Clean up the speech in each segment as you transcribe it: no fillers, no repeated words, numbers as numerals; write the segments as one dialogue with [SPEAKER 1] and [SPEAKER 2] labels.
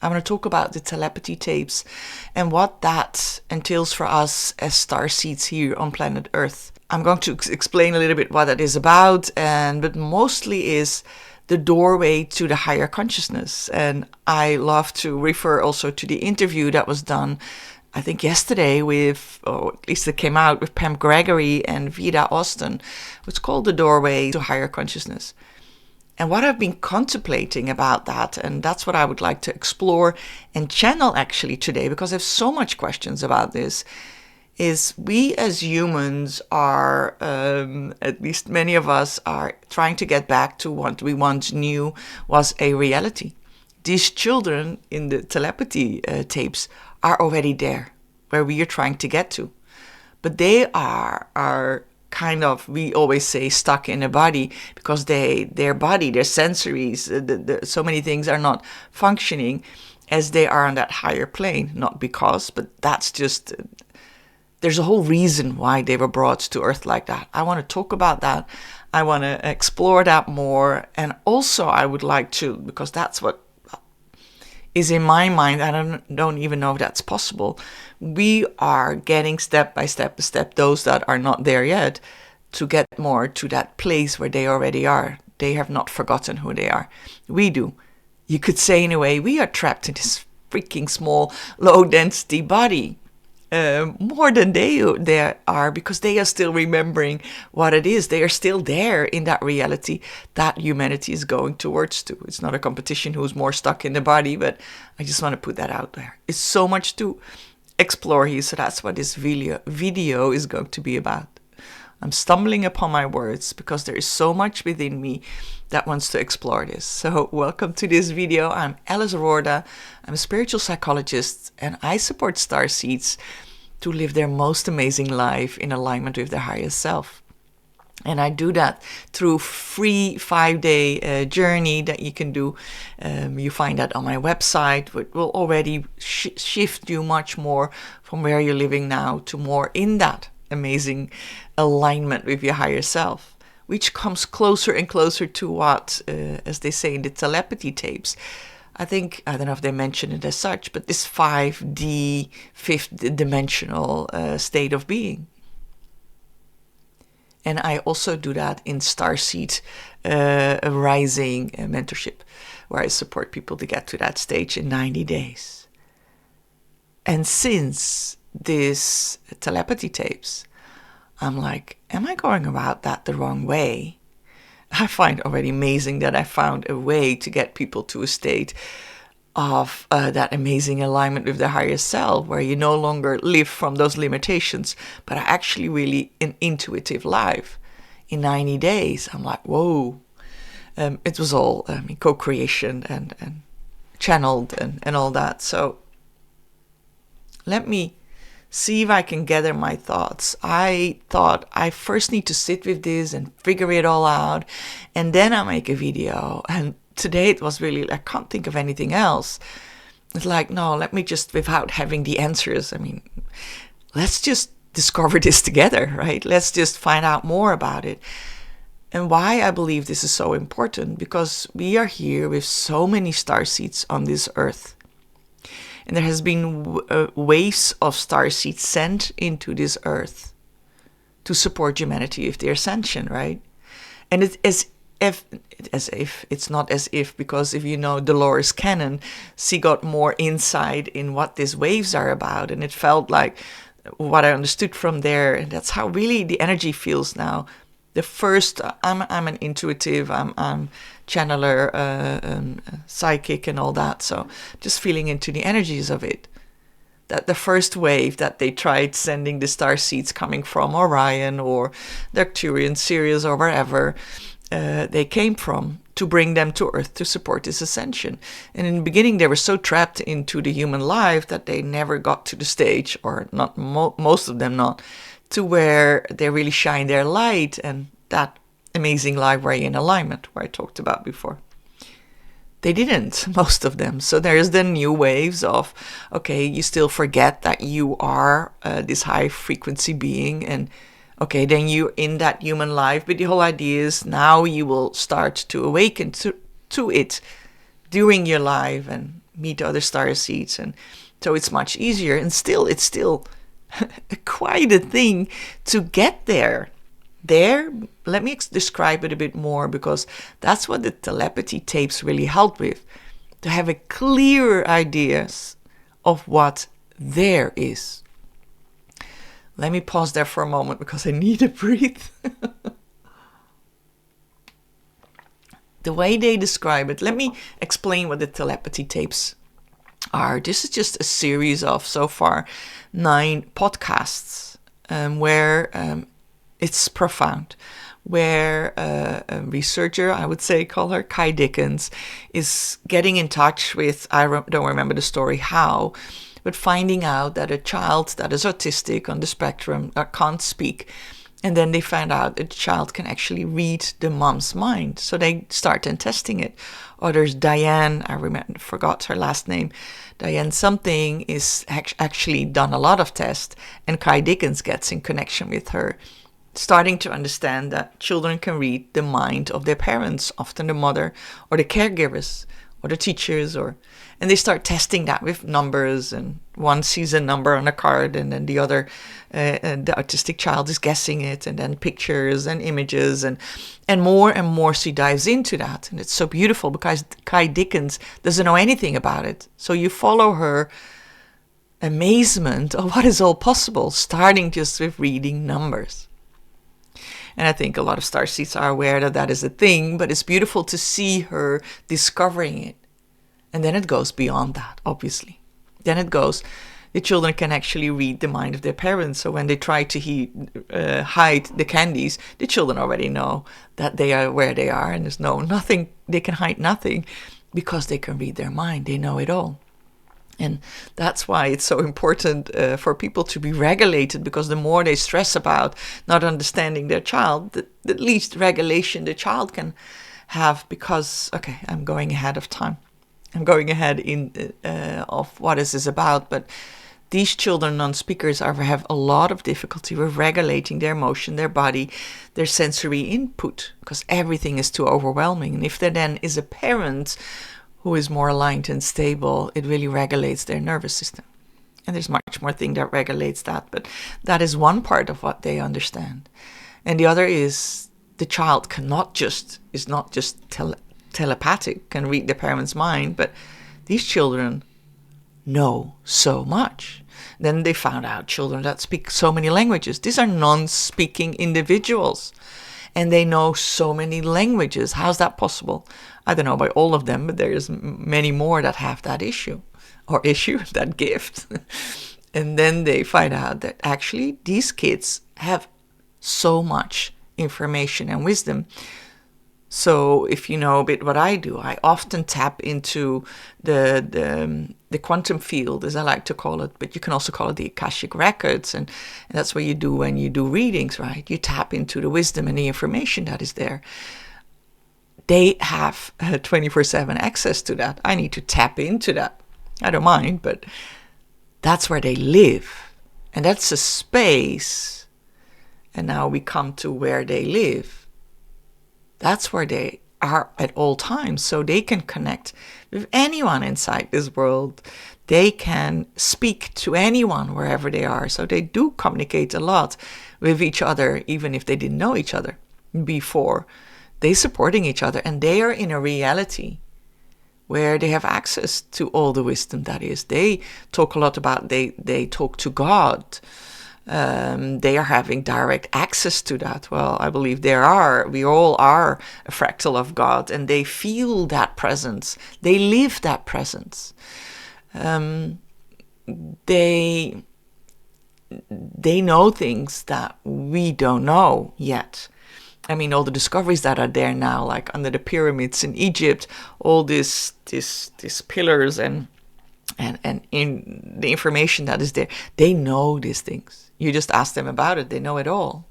[SPEAKER 1] I'm going to talk about the telepathy tapes and what that entails for us as starseeds here on planet Earth. I'm going to explain a little bit what that is about, but mostly is the doorway to the higher consciousness. And I love to refer also to the interview that was done, I think yesterday with, or at least it came out with Pam Gregory and Vida Austin. It's called The Doorway to Higher Consciousness. And what I've been contemplating about that, and that's what I would like to explore and channel actually today, because I have so much questions about this, is we as humans are, at least many of us, are trying to get back to what we once knew was a reality. These children in the telepathy tapes are already there, where we are trying to get to. But they are kind of, we always say, stuck in a body, because their body, their sensories, so many things are not functioning as they are on that higher plane. Not because, but that's just, there's a whole reason why they were brought to Earth like that. I want to talk about that. I want to explore that more. And also I would like to, because that's what is in my mind, I don't even know if that's possible. We are getting step by step, those that are not there yet, to get more to that place where they already are. They have not forgotten who they are. We do. You could say, in a way, we are trapped in this freaking small, low-density body. More than they are, because they are still remembering what it is. They are still there in that reality that humanity is going towards to. It's not a competition who's more stuck in the body, but I just want to put that out there. It's so much to explore here, so that's what this video is going to be about. I'm stumbling upon my words because there is so much within me that wants to explore this. So welcome to this video. I'm Alice Roorda. I'm a spiritual psychologist, and I support starseeds to live their most amazing life in alignment with their highest self. And I do that through free 5-day journey that you can do. You find that on my website, which will already shift you much more from where you're living now to more in that amazing alignment with your higher self, which comes closer and closer to what, as they say in the telepathy tapes, I think, I don't know if they mention it as such, but this 5D, fifth dimensional state of being. And I also do that in Starseed Rising mentorship, where I support people to get to that stage in 90 days. And since this telepathy tapes, I'm like, am I going about that the wrong way? I find already amazing that I found a way to get people to a state of that amazing alignment with their higher self, where you no longer live from those limitations, but are actually really an intuitive life. In 90 days, I'm like, whoa. It was all co-creation and channeled and all that. So let me see if I can gather my thoughts. I thought I first need to sit with this and figure it all out, and then I'll make a video. And today it was really, I can't think of anything else. It's like, no, let me just, without having the answers, let's just discover this together, right? Let's just find out more about it. And why I believe this is so important, because we are here with so many starseeds on this earth. And there has been waves of starseeds sent into this earth to support humanity with their ascension, right? And it's it's not as if, because if you know Dolores Cannon, she got more insight in what these waves are about, and it felt like what I understood from there, and that's how really the energy feels now. The first, I'm an intuitive, I'm channeler, psychic and all that, so just feeling into the energies of it. That the first wave that they tried sending the starseeds coming from Orion or the Arcturian, Sirius or wherever they came from, to bring them to Earth to support this ascension. And in the beginning they were so trapped into the human life that they never got to the stage, or not most of them not, to where they really shine their light and that amazing life where you're in alignment, where I talked about before. They didn't, most of them. So there's the new waves of, okay, you still forget that you are this high frequency being, and okay, then you're in that human life, but the whole idea is now you will start to awaken to it during your life and meet other starseeds, and so it's much easier. And it's still quite a thing to get there. Let me describe it a bit more, because that's what the telepathy tapes really help with, to have a clear ideas of what there is. Let me pause there for a moment because I need to breathe. The way they describe it, let me explain what the telepathy tapes are. This is just a series of, so far, 9 podcasts where it's profound, where a researcher, I would say, call her Kai Dickens, is getting in touch with, don't remember the story how, but finding out that a child that is autistic on the spectrum can't speak. And then they find out that the child can actually read the mom's mind. So they start then testing it. Or there's Diane, forgot her last name. Diane something is actually done a lot of tests. And Kai Dickens gets in connection with her, starting to understand that children can read the mind of their parents, often the mother or the caregivers or the teachers, and they start testing that with numbers, and one sees a number on a card, and then the other, the autistic child is guessing it, and then pictures and images, and more she dives into that. And it's so beautiful because Kai Dickens doesn't know anything about it. So you follow her amazement of what is all possible, starting just with reading numbers. And I think a lot of starseeds are aware that that is a thing, but it's beautiful to see her discovering it. And then it goes beyond that, obviously. Then it goes, the children can actually read the mind of their parents. So when they try to hide the candies, the children already know that they are where they are, and there's nothing, they can hide nothing, because they can read their mind. They know it all. And that's why it's so important for people to be regulated, because the more they stress about not understanding their child, the least regulation the child can have. Because, okay, I'm going ahead of time. I'm going ahead of what this is about, but these children, non-speakers, have a lot of difficulty with regulating their emotion, their body, their sensory input, because everything is too overwhelming. And if there then is a parent who is more aligned and stable, it really regulates their nervous system. And there's much more thing that regulates that, but that is one part of what they understand. And the other is the child is not just telepathic, can read the parent's mind, but these children know so much. Then they found out children that speak so many languages. These are non-speaking individuals, and they know so many languages. How's that possible? I don't know about all of them, but there's many more that have that that gift. And then they find out that actually these kids have so much information and wisdom. So if you know a bit what I do, I often tap into the quantum field, as I like to call it, but you can also call it the Akashic records, and that's what you do when you do readings, right? You tap into the wisdom and the information that is there. They have 24/7 access to that. I need to tap into that. I don't mind, but that's where they live, and that's a space. And now we come to where they live. That's where they are at all times. So they can connect with anyone inside this world. They can speak to anyone wherever they are. So they do communicate a lot with each other, even if they didn't know each other before. They're supporting each other, and they are in a reality where they have access to all the wisdom that is. They talk a lot about, they talk to God. They are having direct access to that. Well, I believe we all are a fractal of God, and they feel that presence. They live that presence. They know things that we don't know yet. I mean, all the discoveries that are there now, like under the pyramids in Egypt, all these pillars and in the information that is there, they know these things. You just ask them about it, they know it all.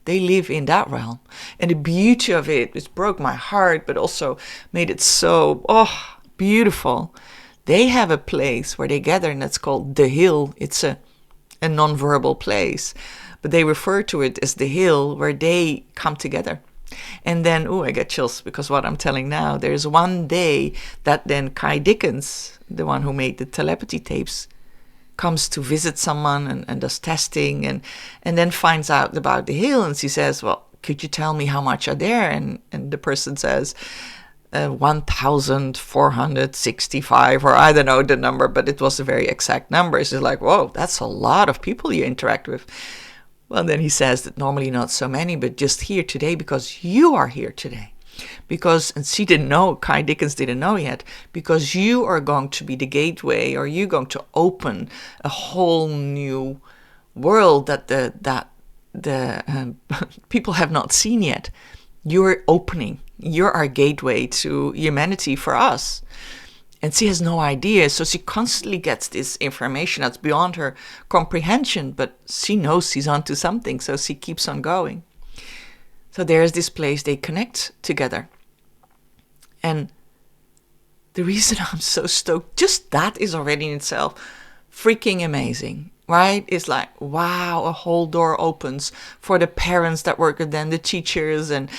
[SPEAKER 1] They live in that realm. And the beauty of it, which broke my heart, but also made it so, beautiful. They have a place where they gather, and that's called the Hill. It's a non-verbal place, but they refer to it as the Hill, where they come together. And then, oh, I get chills because what I'm telling now, there's one day that then Kai Dickens, the one who made the telepathy tapes, comes to visit someone and does testing and then finds out about the hill. And she says, well, could you tell me how much are there? And the person says, 1,465, or I don't know the number, but it was a very exact number. It's like, whoa, that's a lot of people you interact with. Well, then he says that normally not so many, but just here today because you are here today. Because, and she didn't know, Kai Dickens didn't know yet, because you are going to be the gateway, or you're going to open a whole new world that the people have not seen yet. You're opening. You're our gateway to humanity for us. And she has no idea. So she constantly gets this information that's beyond her comprehension, but she knows she's onto something. So she keeps on going. So there's this place they connect together. And the reason I'm so stoked, just that is already in itself freaking amazing. Right? It's like, wow, a whole door opens for the parents that work with them, the teachers, and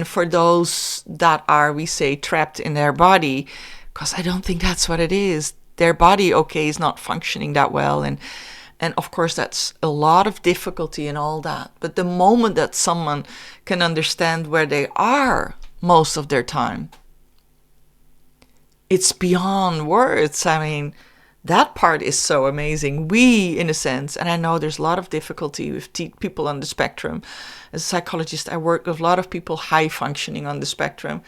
[SPEAKER 1] for those that are, we say, trapped in their body, because I don't think that's what it is. Their body, okay, is not functioning that well. And of course, that's a lot of difficulty and all that. But the moment that someone can understand where they are most of their time, it's beyond words. I mean, that part is so amazing. We, in a sense, and I know there's a lot of difficulty with people on the spectrum. As a psychologist, I work with a lot of people high functioning on the spectrum.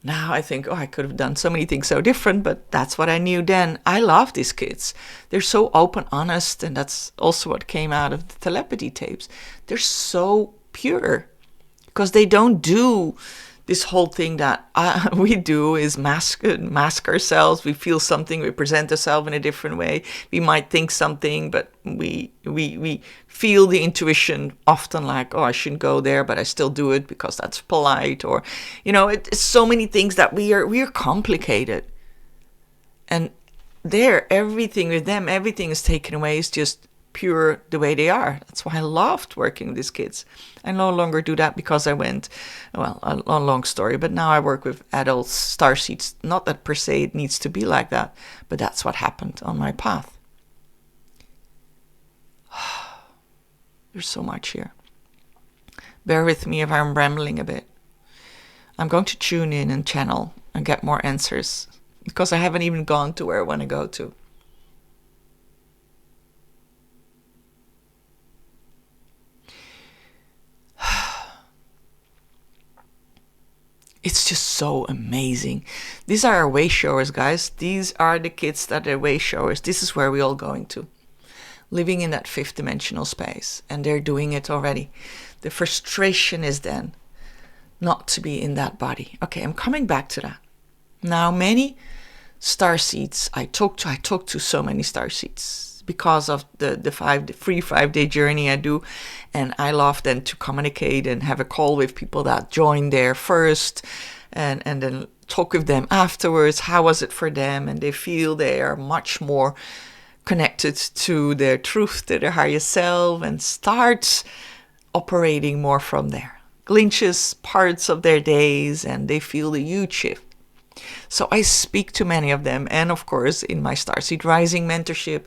[SPEAKER 1] Now I think, oh, I could have done so many things so different, but that's what I knew then. I love these kids. They're so open, honest, and that's also what came out of the telepathy tapes. They're so pure because they don't do this whole thing that we do is mask ourselves. We feel something, we present ourselves in a different way. We might think something, but we feel the intuition often like, oh, I shouldn't go there, but I still do it because that's polite. Or, it's so many things that we are complicated. And everything with them, everything is taken away. It's just pure the way they are. That's why I loved working with these kids. I no longer do that because I went, well, a long story, but now I work with adults, starseeds. Not that per se it needs to be like that, but that's what happened on my path. There's so much here. Bear with me if I'm rambling a bit. I'm going to tune in and channel and get more answers because I haven't even gone to where I want to go to. It's just so amazing. These are our way showers, guys. These are the kids that are way showers. This is where we're all going to. Living in that fifth dimensional space. And they're doing it already. The frustration is then not to be in that body. Okay, I'm coming back to that. Now, many starseeds, I talk to so many starseeds because of the free 5-day journey I do. And I love then to communicate and have a call with people that join there first and then talk with them afterwards. How was it for them? And they feel they are much more connected to their truth, to their higher self, and start operating more from there. Glinches parts of their days, and they feel the huge shift. So I speak to many of them. And of course, in my Starseed Rising mentorship,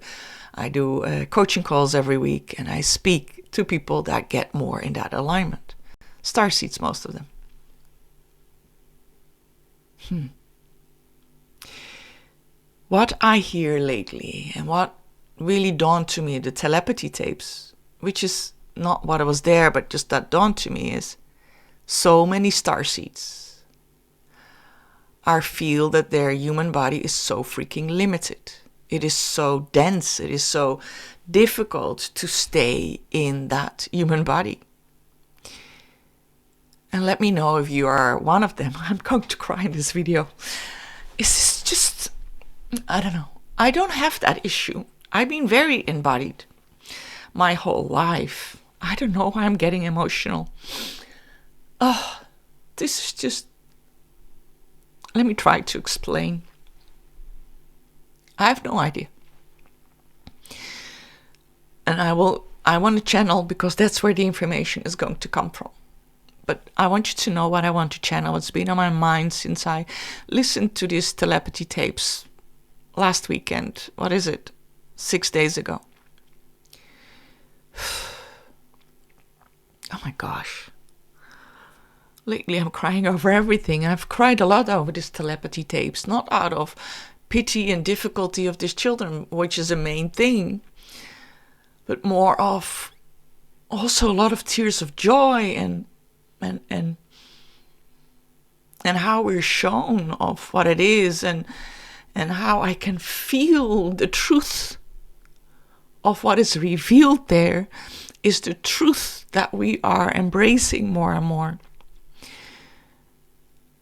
[SPEAKER 1] I do coaching calls every week, and I speak to people that get more in that alignment. Starseeds, most of them. What I hear lately, and what really dawned to me, the telepathy tapes, which is not what was there, but just that dawned to me, is so many starseeds feel that their human body is so freaking limited. It is so dense. It is so difficult to stay in that human body. And let me know if you are one of them. I'm going to cry in this video. It's just, I don't know. I don't have that issue. I've been very embodied my whole life. I don't know why I'm getting emotional. Oh, this is just, let me try to explain. I have no idea. And I want to channel because that's where the information is going to come from. But I want you to know what I want to channel. It's been on my mind since I listened to these telepathy tapes last weekend. What is it? 6 days ago. Oh my gosh. Lately I'm crying over everything. I've cried a lot over these telepathy tapes, not out of pity and difficulty of these children, which is a main thing, but more of also a lot of tears of joy and how we're shown of what it is, and how I can feel the truth of what is revealed there is the truth that we are embracing more and more.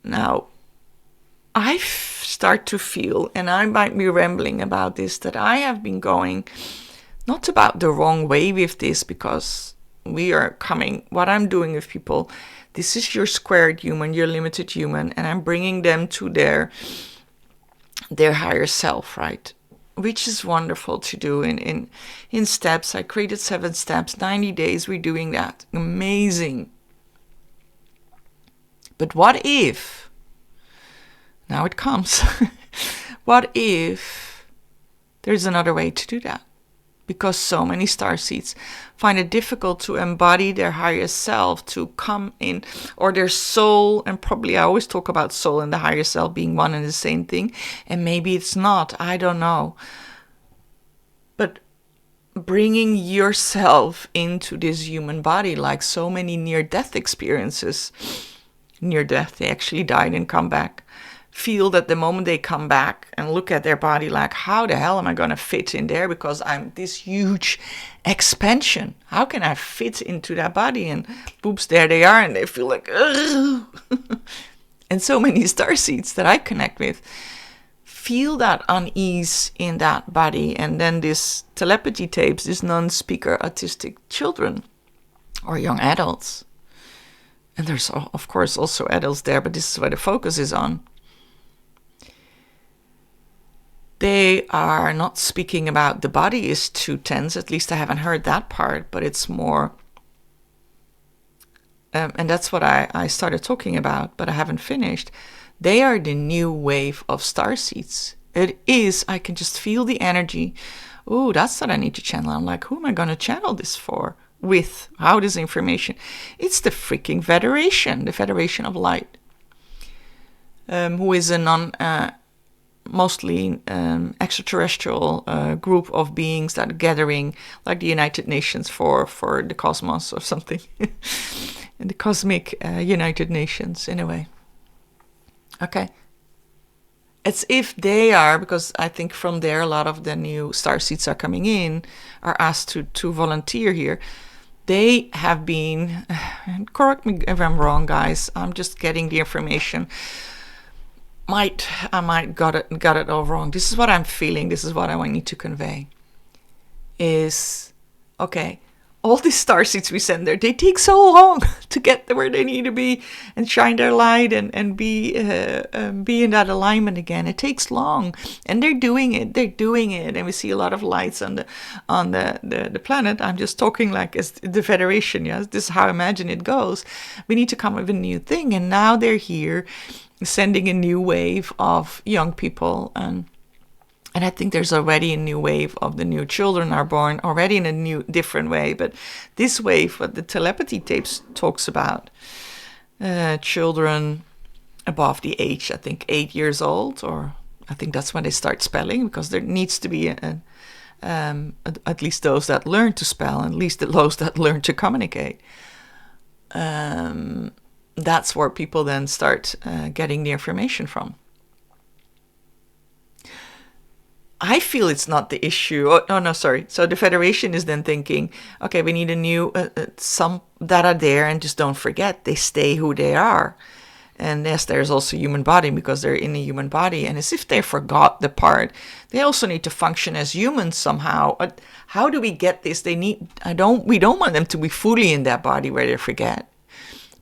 [SPEAKER 1] Now, I start to feel, and I might be rambling about this, that I have been going not about the wrong way with this, because we are coming, what I'm doing with people, this is your squared human, your limited human, and I'm bringing them to their higher self, right? Which is wonderful to do in steps. I created 7 steps, 90 days, we're doing that. Amazing. But what if, now it comes, what if there's another way to do that? Because so many starseeds find it difficult to embody their higher self, to come in, or their soul, and probably I always talk about soul and the higher self being one and the same thing, and maybe it's not, I don't know. But bringing yourself into this human body, like so many near-death experiences, near-death, they actually died and come back, feel that the moment they come back and look at their body like, how the hell am I going to fit in there, because I'm this huge expansion, how can I fit into that body? And boops, there they are, and they feel like, ugh. And so many starseeds that I connect with feel that unease in that body. And then this telepathy tapes, this non-speaker autistic children or young adults, and there's of course also adults there, but this is where the focus is on. They are not speaking about the body is too tense, at least I haven't heard that part, but it's more, and that's what I started talking about, but I haven't finished. They are the new wave of starseeds. It is, I can just feel the energy. Oh, that's what I need to channel. I'm like, who am I going to channel this for? With how this information? It's the freaking Federation, the Federation of Light, who is a mostly extraterrestrial group of beings that are gathering, like the United Nations for the cosmos or something, in the cosmic United Nations in a way. Okay. It's if they are, because I think from there a lot of the new starseeds are coming in, are asked to volunteer here. They have been, correct me if I'm wrong, guys, I'm just getting the information. I might got it all wrong. This is what I'm feeling. This is what I need to convey. Is, okay, all these starseeds we send there, they take so long to get to where they need to be and shine their light and be in that alignment again. It takes long, and they're doing it, and we see a lot of lights on the planet. I'm just talking like as the Federation. Yes, this is how I imagine it goes. We need to come up with a new thing, and now they're here, sending a new wave of young people, and I think there's already a new wave of the new children are born already in a new, different way. But this wave, what the telepathy tapes talks about, children above the age, I think 8 years old, or I think that's when they start spelling, because there needs to be at least those that learn to spell, and at least those that learn to communicate. That's where people then start getting the information from. I feel it's not the issue. Oh, no, sorry. So the Federation is then thinking, okay, we need a new, some that are there, and just don't forget, they stay who they are. And yes, there's also human body, because they're in a human body. And as if they forgot the part, they also need to function as humans somehow. How do we get this? We don't want them to be fully in that body where they forget.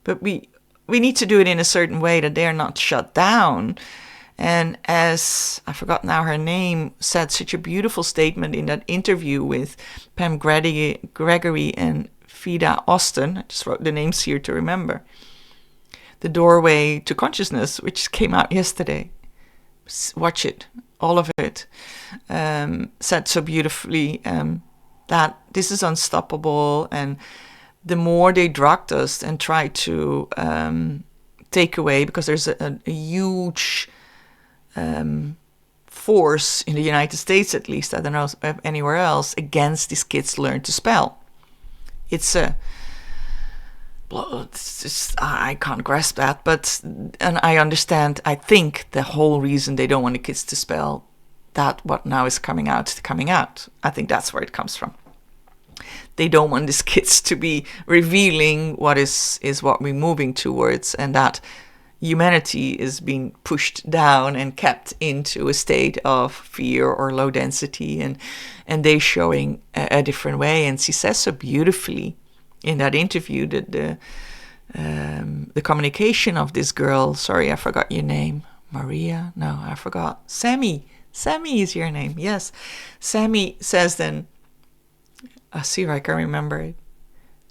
[SPEAKER 1] But we need to do it in a certain way that they're not shut down. And as, I forgot now her name, said such a beautiful statement in that interview with PM Gregory and Vida Austin, I just wrote the names here to remember. The Doorway to Consciousness, which came out yesterday. Watch it, all of it. Said so beautifully that this is unstoppable, and the more they drugged us and tried to take away, because there's a huge force in the United States, at least, I don't know anywhere else, against these kids learn to spell. It's I can't grasp that, and I understand, I think the whole reason they don't want the kids to spell, that what now is coming out. I think that's where it comes from. They don't want these kids to be revealing what is what we're moving towards, and that humanity is being pushed down and kept into a state of fear or low density, and they showing a different way. And she says so beautifully in that interview that the communication of this girl, sorry, I forgot your name, Maria? No, I forgot. Sammy is your name, yes. Sammy says then, I see if I can remember it.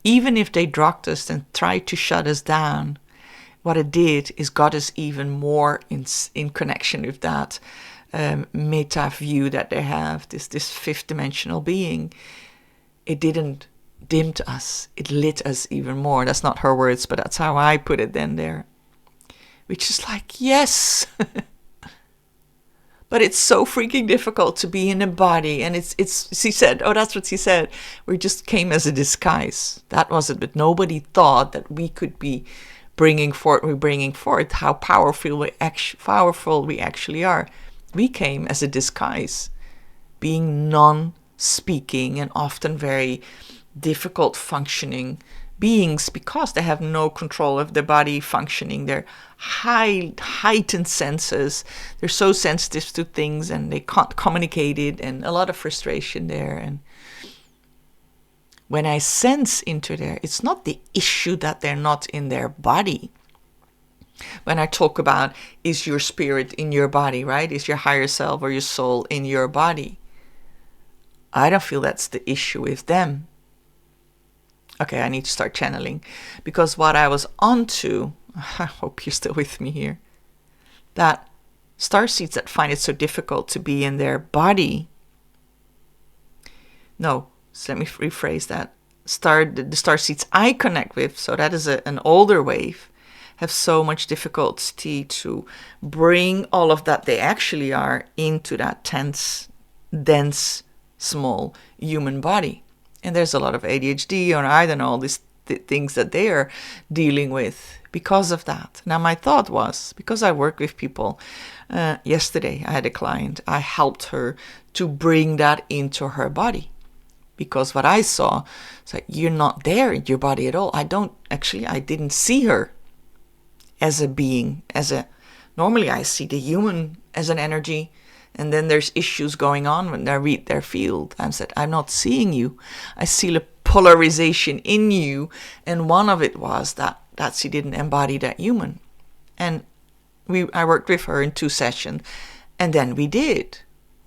[SPEAKER 1] Even if they drugged us and tried to shut us down, what it did is got us even more in connection with that meta view that they have, this fifth dimensional being. It didn't dim us, it lit us even more. That's not her words, but that's how I put it then there. Which is like, yes. But it's so freaking difficult to be in a body. And she said, oh, that's what she said. We just came as a disguise. That was it. But nobody thought that we could be bringing forth how powerful we actually are. We came as a disguise, being non-speaking and often very difficult functioning beings, because they have no control of their body functioning, their heightened senses. They're so sensitive to things and they can't communicate it, and a lot of frustration there. And when I sense into there, it's not the issue that they're not in their body. When I talk about, is your spirit in your body, right? Is your higher self or your soul in your body? I don't feel that's the issue with them. Okay, I need to start channeling, because what I was onto, I hope you're still with me here, that starseeds that find it so difficult to be in their body. No, so let me rephrase that. The starseeds I connect with, so that is an older wave, have so much difficulty to bring all of that they actually are into that tense, dense, small human body. And there's a lot of ADHD, or I don't know, all these things that they are dealing with because of that. Now, my thought was, because I work with people, yesterday I had a client, I helped her to bring that into her body. Because what I saw, it's like, you're not there in your body at all. I didn't see her as a being, normally I see the human as an energy. And then there's issues going on when they read their field. I said, I'm not seeing you. I see the polarization in you. And one of it was that she didn't embody that human. And I worked with her in 2 sessions. And then we did.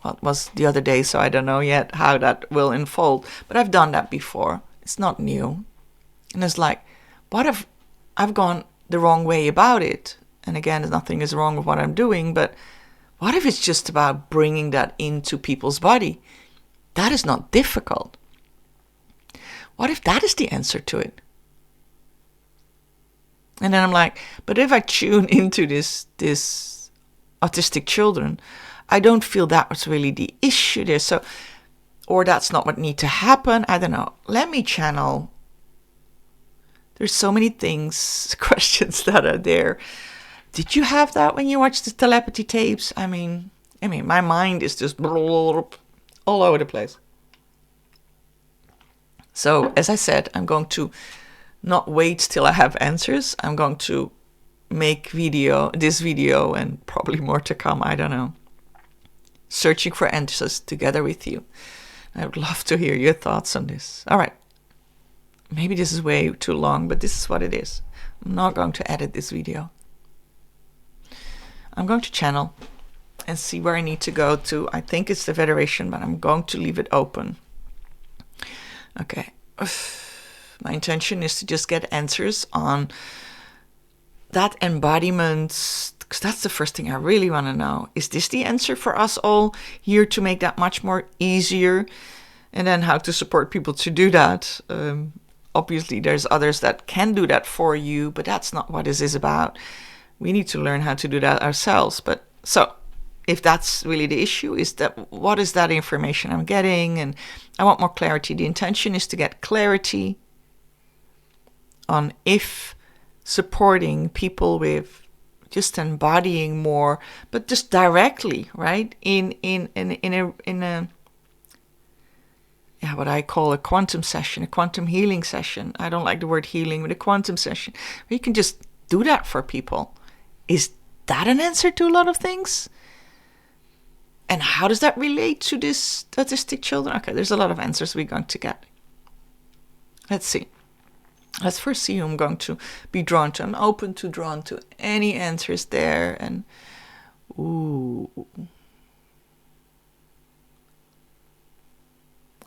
[SPEAKER 1] What was the other day, so I don't know yet how that will unfold. But I've done that before. It's not new. And it's like, what if I've gone the wrong way about it? And again, nothing is wrong with what I'm doing, but what if it's just about bringing that into people's body? That is not difficult. What if that is the answer to it? And then I'm like, but if I tune into this autistic children, I don't feel that was really the issue there. So, or that's not what needs to happen. I don't know. Let me channel. There's so many things, questions that are there. Did you have that when you watched the telepathy tapes? I mean, my mind is just all over the place. So, as I said, I'm going to not wait till I have answers. I'm going to make this video, and probably more to come, I don't know. Searching for answers together with you. I would love to hear your thoughts on this. All right. Maybe this is way too long, but this is what it is. I'm not going to edit this video. I'm going to channel and see where I need to go to. I think it's the Federation, but I'm going to leave it open. Okay. My intention is to just get answers on that embodiment, because that's the first thing I really want to know. Is this the answer for us all here to make that much more easier? And then how to support people to do that. Obviously, there's others that can do that for you, but that's not what this is about. We need to learn how to do that ourselves. But so, if that's really the issue, is that what is that information I'm getting? And I want more clarity. The intention is to get clarity on if supporting people with just embodying more, but just directly, right? In a what I call a quantum session, a quantum healing session. I don't like the word healing, but a quantum session. Where you can just do that for people. Is that an answer to a lot of things? And how does that relate to this autistic children? Okay, there's a lot of answers we're going to get. Let's see. Let's first see who I'm going to be drawn to. I'm open to drawn to any answers there. And ooh.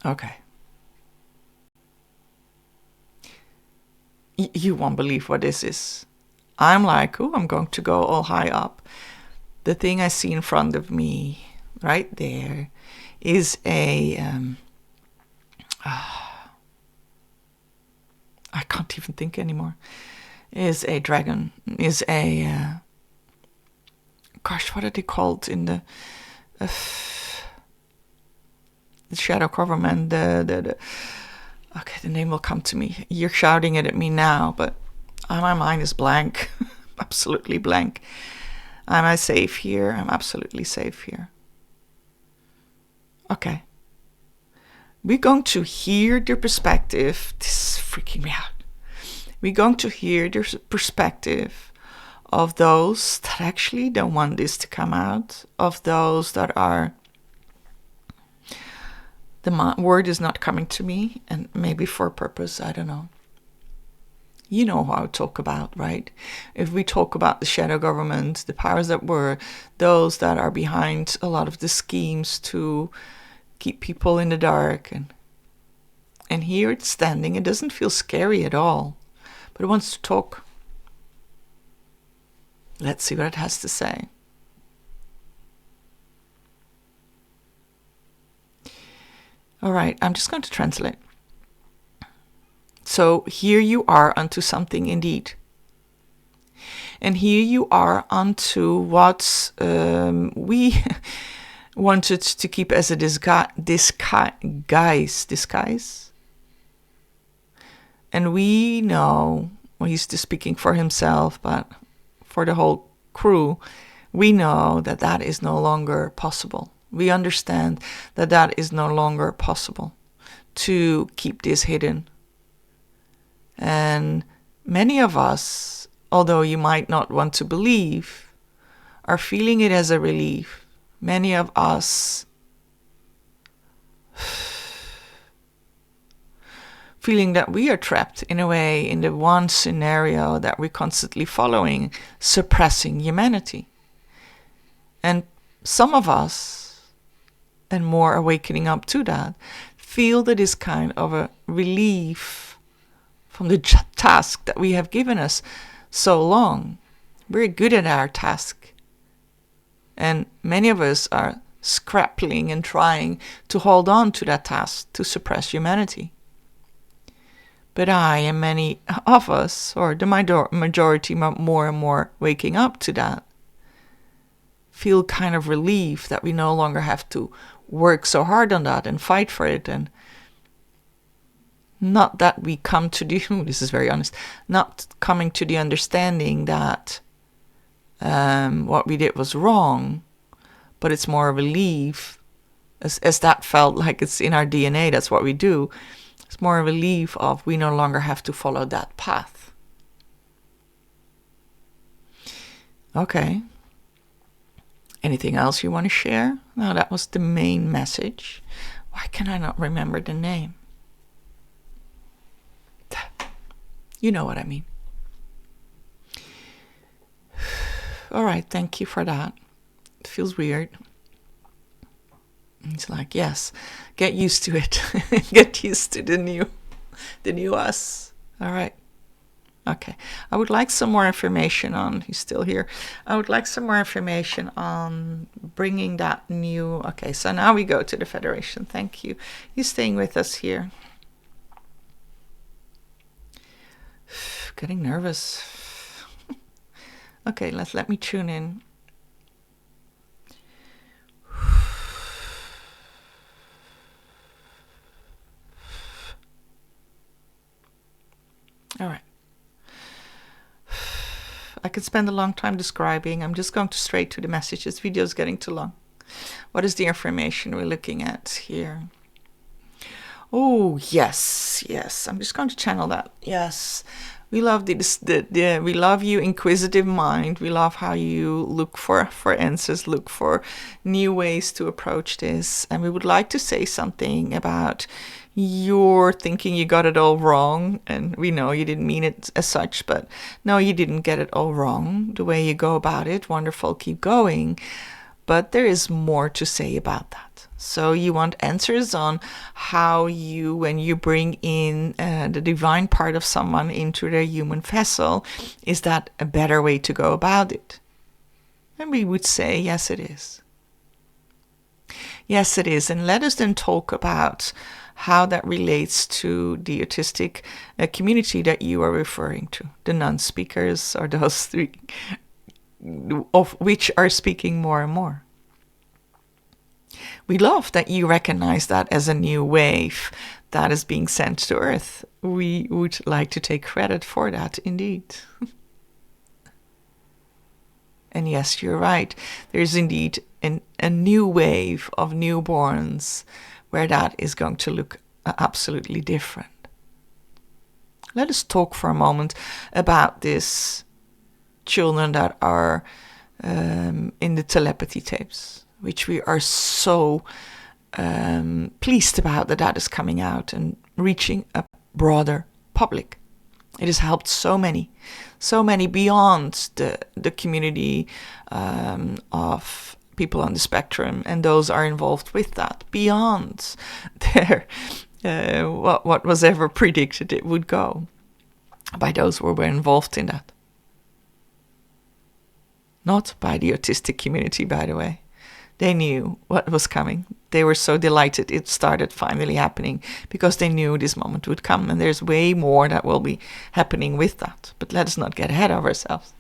[SPEAKER 1] Okay. You won't believe what this is. I'm like, oh, I'm going to go all high up. The thing I see in front of me, right there, is a... I can't even think anymore. Is a dragon. Is a... gosh, what are they called in the shadow government? Okay, the name will come to me. You're shouting it at me now, but my mind is blank. Absolutely blank. Am I safe here? I'm absolutely safe here. Okay. We're going to hear their perspective. This is freaking me out. We're going to hear their perspective of those that actually don't want this to come out, of those that are... The word is not coming to me, and maybe for a purpose, I don't know. You know how I talk about, right? If we talk about the shadow government, the powers that were, those that are behind a lot of the schemes to keep people in the dark. And here it's standing. It doesn't feel scary at all, but it wants to talk. Let's see what it has to say. All right, I'm just going to translate. So here you are unto something indeed. And here you are unto what we wanted to keep as a disguise. And we know, well, he's just speaking for himself, but for the whole crew, we know that that is no longer possible. We understand that that is no longer possible to keep this hidden. And many of us, although you might not want to believe, are feeling it as a relief. Many of us feeling that we are trapped in a way in the one scenario that we're constantly following, suppressing humanity. And some of us, and more awakening up to that, feel that is kind of a relief from the task that we have given us so long. We're good at our task. And many of us are scrapping and trying to hold on to that task to suppress humanity. But I and many of us, or the majority more and more waking up to that, feel kind of relief that we no longer have to work so hard on that and fight for it. And not that we come to the, this is very honest, not coming to the understanding that what we did was wrong, but it's more a relief, as that felt like it's in our DNA, that's what we do. It's more a relief of we no longer have to follow that path. Okay. Anything else you want to share? No, that was the main message. Why can I not remember the name? You know what I mean. All right, thank you for that. It feels weird. It's like, yes, get used to it. Get used to the new us. All right. Okay. I would like some more information on, he's still here. I would like some more information on bringing that new, okay, so now we go to the Federation. Thank you. He's staying with us here. Getting nervous. Okay, let me tune in. All right. I could spend a long time describing. I'm just going straight to the message. This video is getting too long. What is the information we're looking at here? Oh, yes. I'm just going to channel that. Yes. We love we love you, inquisitive mind. We love how you look for answers, look for new ways to approach this. And we would like to say something about your thinking you got it all wrong. And we know you didn't mean it as such, but no, you didn't get it all wrong. The way you go about it, wonderful, keep going. But there is more to say about that. So you want answers on how you, when you bring in the divine part of someone into their human vessel, is that a better way to go about it? And we would say, yes, it is. Yes, it is. And let us then talk about how that relates to the autistic community that you are referring to, the non-speakers, or those three of which are speaking more and more. We love that you recognize that as a new wave that is being sent to Earth. We would like to take credit for that, indeed. And yes, you're right. There's indeed a new wave of newborns where that is going to look absolutely different. Let us talk for a moment about these children that are in the telepathy tapes, which we are so pleased about that is coming out and reaching a broader public. It has helped so many beyond the community of people on the spectrum, and those are involved with that, beyond their what was ever predicted it would go by those who were involved in that. Not by the autistic community, by the way. They knew what was coming. They were so delighted it started finally happening because they knew this moment would come. And there's way more that will be happening with that. But let us not get ahead of ourselves.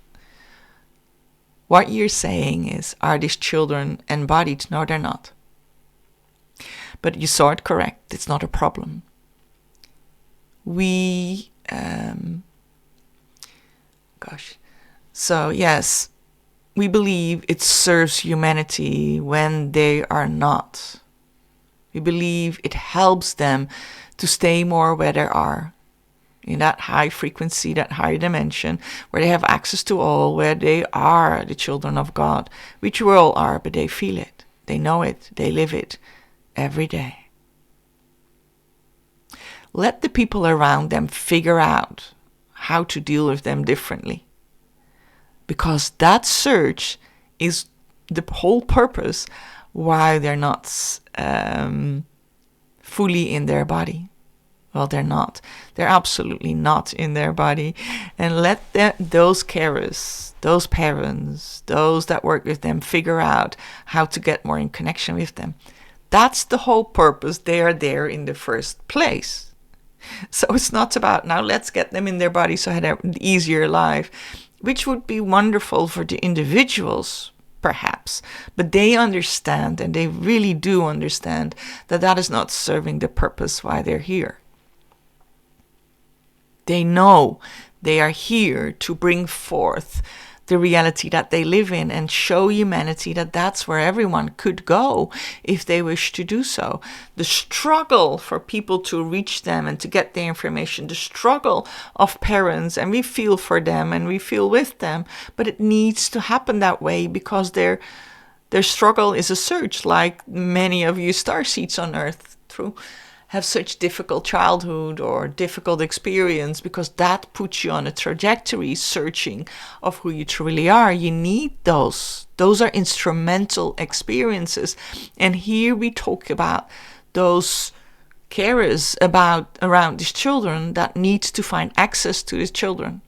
[SPEAKER 1] What you're saying is, are these children embodied? No, they're not. But you saw it correct. It's not a problem. So yes, we believe it serves humanity when they are not. We believe it helps them to stay more where they are, in that high frequency, that higher dimension, where they have access to all, where they are the children of God, which we all are, but they feel it, they know it, they live it every day. Let the people around them figure out how to deal with them differently. Because that search is the whole purpose why they're not fully in their body. Well, they're not. They're absolutely not in their body. And let those carers, those parents, those that work with them figure out how to get more in connection with them. That's the whole purpose. They are there in the first place. So it's not about, now let's get them in their body so they have an easier life, which would be wonderful for the individuals, perhaps. But they understand, and they really do understand, that that is not serving the purpose why they're here. They know they are here to bring forth the reality that they live in and show humanity that that's where everyone could go if they wish to do so. The struggle for people to reach them and to get the information, the struggle of parents, and we feel for them and we feel with them, but it needs to happen that way because their struggle is a search, like many of you starseeds on Earth have such difficult childhood or difficult experience, because that puts you on a trajectory searching of who you truly are. You need those. Those are instrumental experiences. And here we talk about those carers around these children that need to find access to these children.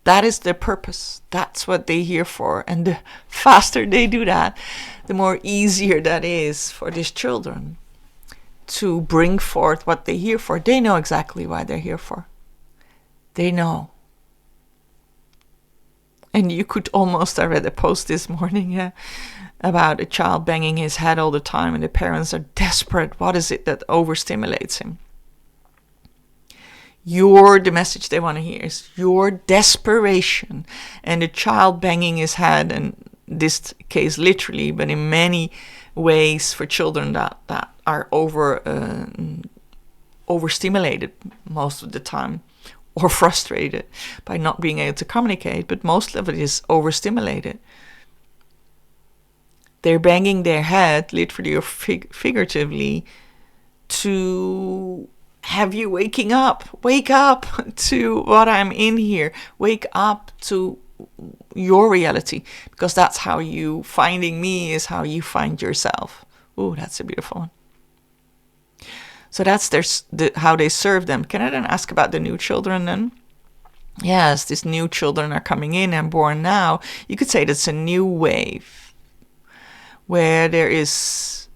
[SPEAKER 1] That is their purpose. That's what they're here for. And the faster they do that, the more easier that is for these children to bring forth what they're here for. They know exactly why they're here for. They know. And you could almost, I read a post this morning, about a child banging his head all the time and the parents are desperate. What is it that overstimulates him? The message they want to hear is your desperation. And the child banging his head, in this case literally, but in many ways for children that are overstimulated most of the time, or frustrated by not being able to communicate, but most of it is overstimulated. They're banging their head, literally or figuratively, to have you waking up. Wake up to what I'm in here. Wake up to your reality, because that's how you finding me is how you find yourself. Ooh, that's a beautiful one. So that's how they serve them. Can I then ask about the new children then? Yes, these new children are coming in and born now. You could say that's a new wave where there is,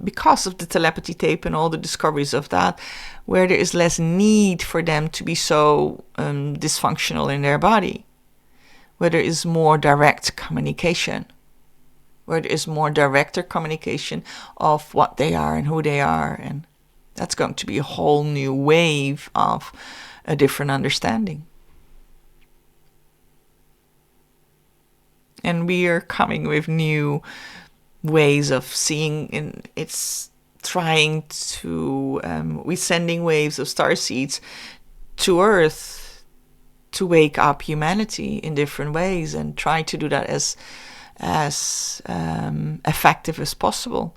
[SPEAKER 1] because of the telepathy tape and all the discoveries of that, where there is less need for them to be so dysfunctional in their body, where there is more direct communication, where there is more directer communication of what they are and who they are. And that's going to be a whole new wave of a different understanding. And we are coming with new ways of seeing, and it's trying to, we're sending waves of starseeds to Earth to wake up humanity in different ways and try to do that as effective as possible.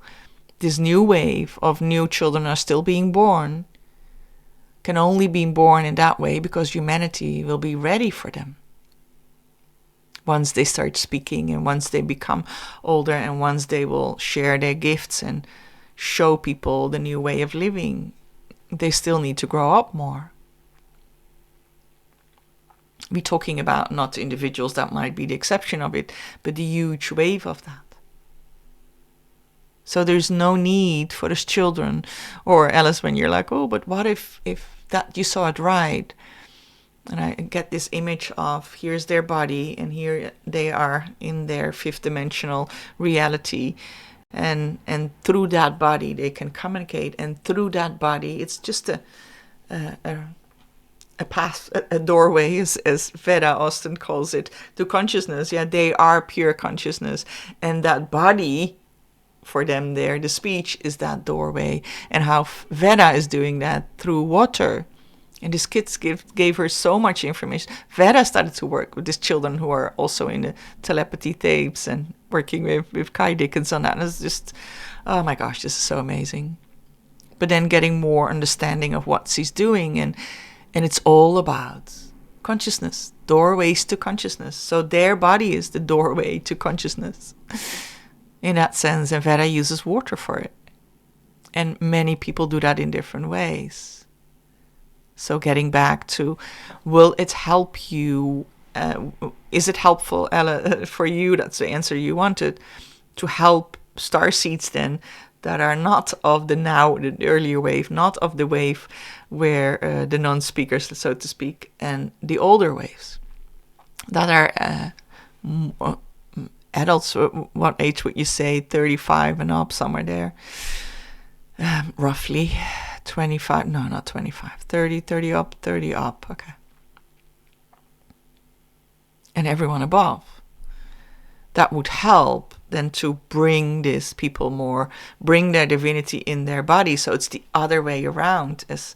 [SPEAKER 1] This new wave of new children are still being born, can only be born in that way because humanity will be ready for them. Once they start speaking and once they become older and once they will share their gifts and show people the new way of living, they still need to grow up more. We're talking about not individuals that might be the exception of it, but the huge wave of that. So there's no need for those children, or Alice, when you're like, oh, but what if that you saw it right? And I get this image of here's their body and here they are in their fifth dimensional reality. And through that body they can communicate, and through that body it's just a path, a doorway, as Veda Austin calls it, to consciousness. Yeah, they are pure consciousness, and that body for them there, the speech, is that doorway. And how Veda is doing that through water. And these kids gave her so much information. Veda started to work with these children who are also in the telepathy tapes and working with Kai Dickens on that. And it's just, oh my gosh, this is so amazing. But then getting more understanding of what she's doing. And it's all about consciousness, doorways to consciousness. So their body is the doorway to consciousness. In that sense, and Veda uses water for it. And many people do that in different ways. So getting back to, will it help you? Is it helpful, Ella, for you? That's the answer you wanted, to help starseeds then that are not of the earlier wave, not of the wave where the non-speakers, so to speak, and the older waves that are adults. What age would you say? 35 and up, somewhere there, roughly. 25, no, not 25, 30 up, 30 up, okay. And everyone above. That would help then to bring these people more, bring their divinity in their body. So it's the other way around. As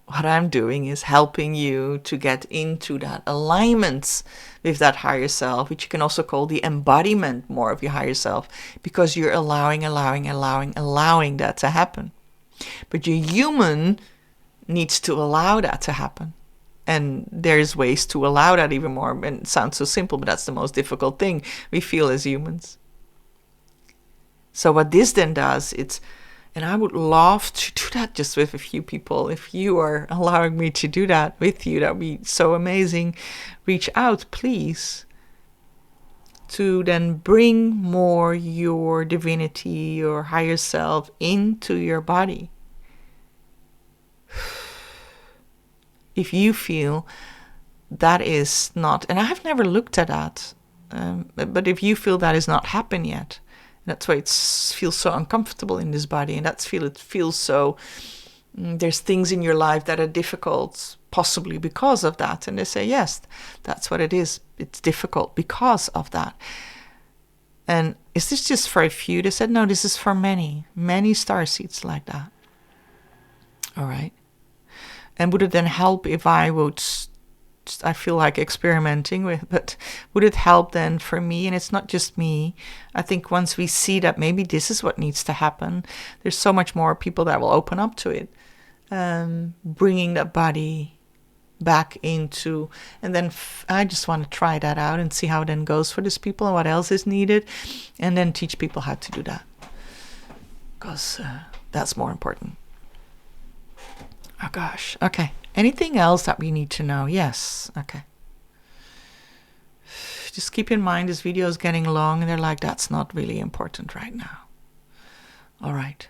[SPEAKER 1] what I'm doing is helping you to get into that alignment with that higher self, which you can also call the embodiment more of your higher self, because you're allowing that to happen. But your human needs to allow that to happen. And there's ways to allow that even more. And it sounds so simple, but that's the most difficult thing we feel as humans. So what this then does, it's And I would love to do that just with a few people. If you are allowing me to do that with you, that would be so amazing. Reach out, please, to then bring more your divinity, your higher self into your body. If you feel that is not, and I've never looked at that, but if you feel that is not happened yet, that's why it feels so uncomfortable in this body, and it feels so, there's things in your life that are difficult, possibly because of that. And they say, yes, that's what it is. It's difficult because of that. And is this just for a few? They said, no, this is for many starseeds like that. All right. And would it then help if I would, I feel like experimenting with, but would it help then for me? And it's not just me. I think once we see that maybe this is what needs to happen, there's so much more people that will open up to it. Bringing that body back into, and then I just want to try that out and see how it then goes for these people and what else is needed, and then teach people how to do that, because that's more important. Oh gosh. Okay. Anything else that we need to know? Yes. Okay. Just keep in mind this video is getting long, and they're like, that's not really important right now. All right.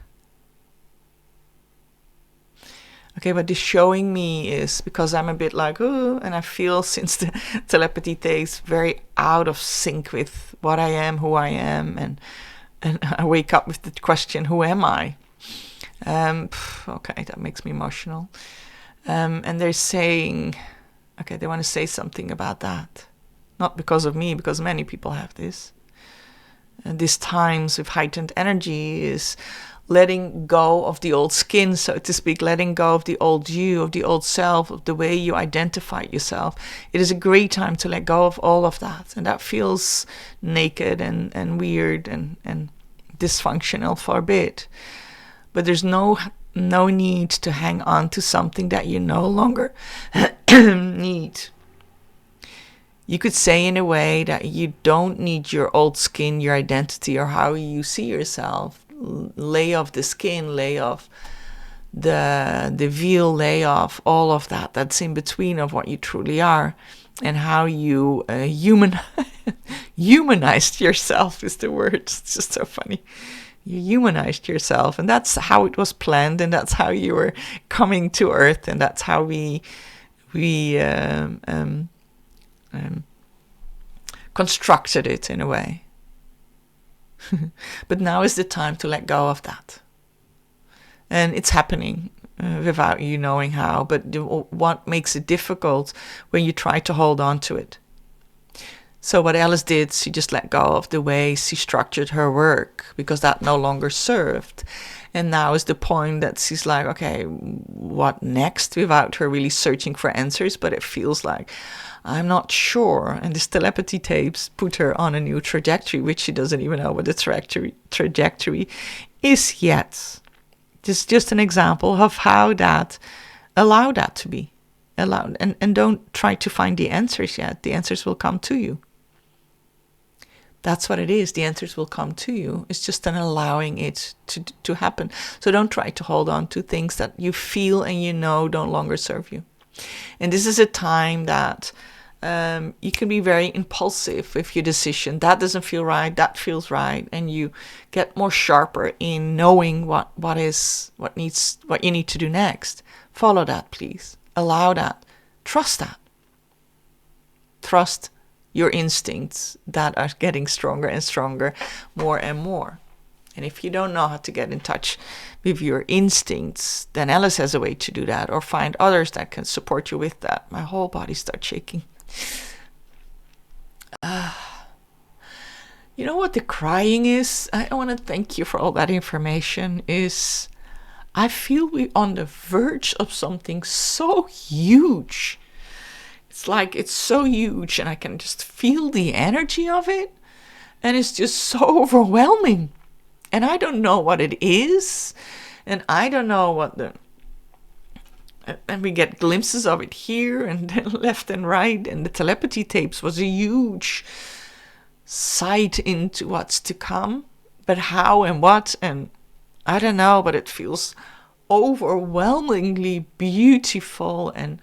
[SPEAKER 1] Okay, but this showing me is because I'm a bit like, oh, and I feel since the telepathy takes very out of sync with what I am, who I am, and I wake up with the question, who am I? Okay, that makes me emotional. And they're saying, okay, they want to say something about that. Not because of me, because many people have this. And these times with heightened energy is letting go of the old skin, so to speak, letting go of the old you, of the old self, of the way you identify yourself. It is a great time to let go of all of that. And that feels naked and weird and dysfunctional for a bit. But there's no need to hang on to something that you no longer need. You could say in a way that you don't need your old skin, your identity, or how you see yourself. Lay off the skin, lay off the veil, lay off all of that that's in between of what you truly are, and how you humanized yourself is the word. It's just so funny. You humanized yourself, and that's how it was planned, and that's how you were coming to Earth, and that's how we constructed it in a way. But now is the time to let go of that, and it's happening without you knowing how. But what makes it difficult when you try to hold on to it? So what Alice did, she just let go of the way she structured her work, because that no longer served. And now is the point that she's like, okay, what next? Without her really searching for answers, but it feels like, I'm not sure. And this telepathy tapes put her on a new trajectory, which she doesn't even know what the trajectory is yet. This is just an example of how that, allow that to be allowed. And don't try to find the answers yet. The answers will come to you. That's what it is. The answers will come to you. It's just an allowing it to happen. So don't try to hold on to things that you feel and you know don't longer serve you. And this is a time that you can be very impulsive with your decision. That doesn't feel right. That feels right. And you get more sharper in knowing what you need to do next. Follow that, please. Allow that. Trust that. Trust your instincts that are getting stronger and stronger, more and more. And if you don't know how to get in touch with your instincts, then Alice has a way to do that, or find others that can support you with that. My whole body starts shaking. You know what the crying is? I want to thank you for all that information. I feel we're on the verge of something so huge. It's like it's so huge, and I can just feel the energy of it, and it's just so overwhelming. And I don't know what it is, and I don't know what and we get glimpses of it here and then left and right, and the telepathy tapes was a huge sight into what's to come, but how and what, and I don't know, but it feels overwhelmingly beautiful and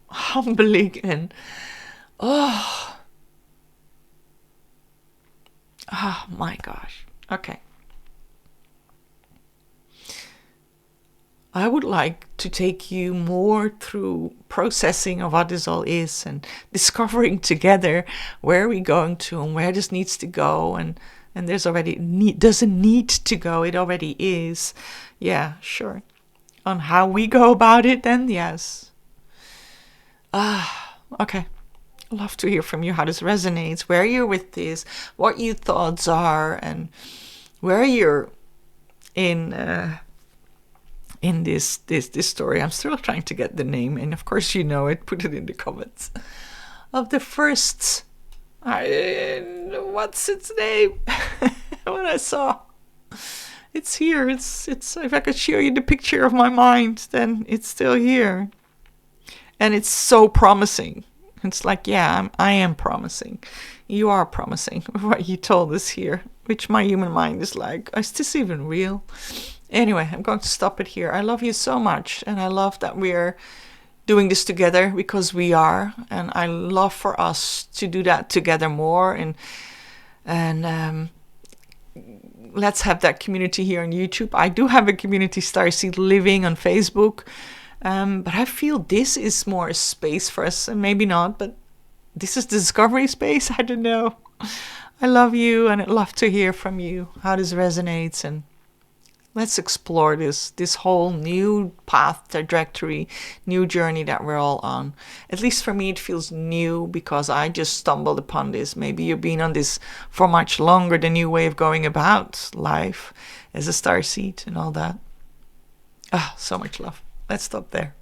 [SPEAKER 1] humbling and oh my gosh. Okay. I would like to take you more through processing of what this all is and discovering together where we're going to and where this needs to go, and there's already doesn't need to go, it already is. Yeah, sure. On how we go about it, then yes. Okay. I'd love to hear from you how this resonates, where you're with this, what your thoughts are, and where you're in this story. I'm still trying to get the name, and of course you know it. Put it in the comments. Of the first, what's its name? When I saw, it's here. It's. If I could show you the picture of my mind, then it's still here, and it's so promising. It's like, yeah, I am promising. You are promising what you told us here, which my human mind is like, is this even real? Anyway, I'm going to stop it here. I love you so much, and I love that we're doing this together, because we are, and I love for us to do that together more, and let's have that community here on YouTube. I do have a community, Starseed Living, on Facebook, but I feel this is more a space for us, and maybe not, but this is the discovery space. I don't know. I love you, and I'd love to hear from you how this resonates, and let's explore this whole new path, trajectory, new journey that we're all on. At least for me, it feels new because I just stumbled upon this. Maybe you've been on this for much longer, the new way of going about life as a starseed and all that. So much love. Let's stop there.